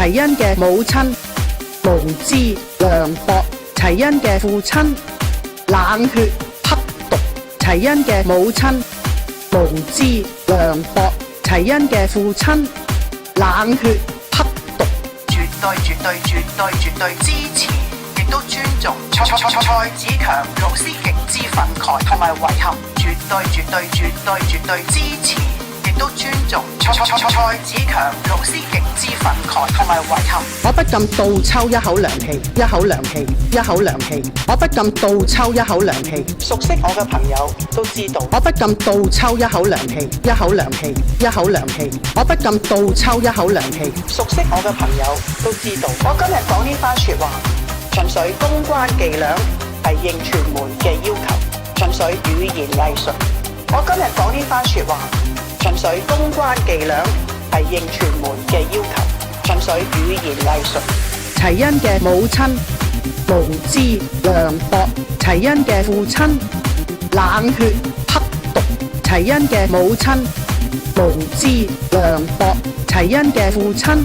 齊恩嘅母親無知涼薄，齊恩嘅父親冷血刻毒，齊恩嘅母親無知涼薄，齊恩嘅父親冷血刻毒，絕對支持，亦都尊重蔡子強老師極之憤慨同埋遺憾，絕對支持，亦都尊重蔡子強老師極之憤慨同埋遺憾。我不禁倒抽一口涼氣，一口涼氣，一口涼氣。我不禁倒抽一口涼氣。熟悉我嘅朋友都知道，我不禁倒抽一口涼氣，一口涼氣，一口涼氣。我不禁倒抽一口涼氣。熟悉我嘅朋友都知道，我今日講呢番說話，純粹公關伎倆，係應傳媒嘅要求，純粹語言藝術。我今日講呢番說話，純粹公關伎倆，係應傳媒嘅要求，純粹語言藝術。齊恩嘅母親無知涼薄，齊恩嘅父親冷血刻毒，齊恩嘅母親無知涼薄，齊恩嘅父親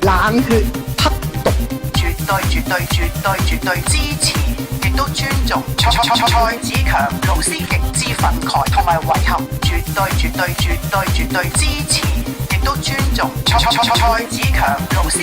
冷血刻毒，絕對支持，亦都尊重蔡子強老師極之憤慨同埋遺憾，絕對支持，亦都尊重蔡子強老師。